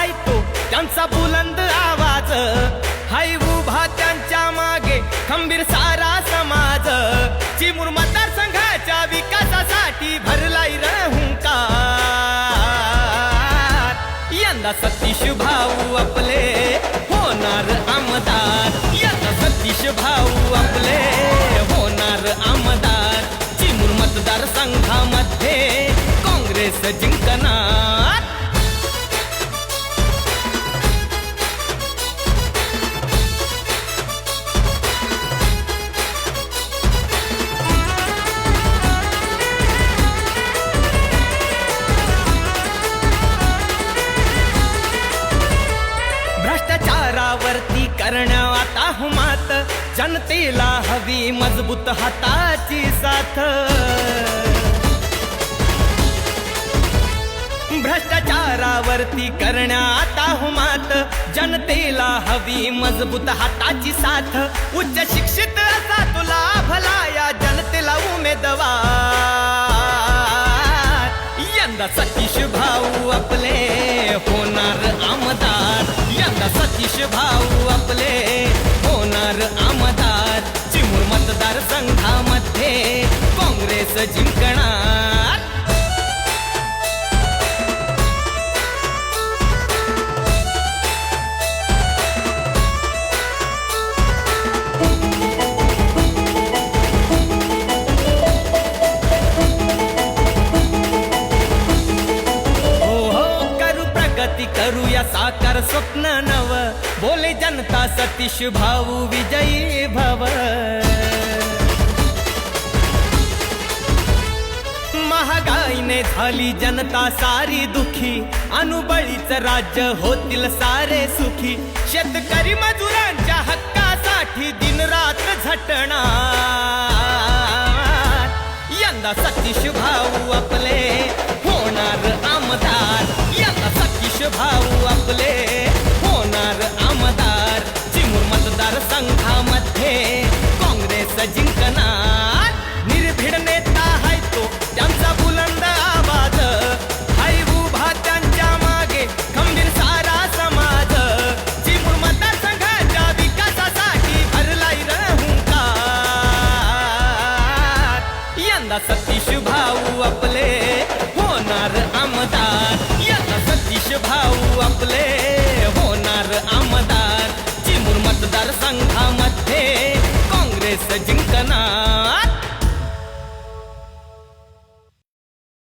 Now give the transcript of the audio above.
हाय तो त्यांचा बुलंद आवाज, हाय उभा त्यांच्या मागे खंबीर सारा समाज. चिमूर मतदारसंघाच्या विकासासाठी भरलाय हुंकार. यंदा सतीश भाऊ आपले होणार आमदार. यंदा सतीश भाऊ आपले होणार आमदार. चिमूर मतदारसंघामध्ये काँग्रेस जिंकणार. भ्रष्टाचारावरती करण्या आता हुमात, जनतेला हवी मजबूत हाताची साथ. भ्रष्टाचारावरती करण्या आता हुमात, जनतेला हवी मजबूत हाताची साथ. उच्च शिक्षित असा तुला भला या जनतेला उमेदवार. यंदा सतीश भाऊ आपले होणार आमदार. यंदा सतीश भाऊ आपले होणार आमदार. चिमूर मतदारसंघामध्ये काँग्रेस जिंकणार. करूया साकार स्वप्न नव, बोले जनता सतीश भाऊ विजयी भव. महागाईने झाली जनता सारी दुखी, अनुबळीच राज्य होतील सारे सुखी. शेतकरी मजुरांच्या हक्कासाठी दिनरात झटणार. यंदा सतीश भाऊ आपले होणार आमदार. यंदा सतीश भाऊ आपले होणार आमदार. चिमूर मतदारसंघामध्ये काँग्रेस जिंकणार. निर्भीड नेता हाय तो त्यांचा बुलंद आवाज, हाय उभा त्यांच्या मागे खंबीर सारा समाज. चिमूर मतदारसंघाच्या विकासासाठी भरलाय हुंकार. यंदा सतीश भाऊ आपले होणार आमदार. यंदा सतीश भाऊ आपले होणार आमदार. चिमूर मतदारसंघामध्ये काँग्रेस जिंकणार.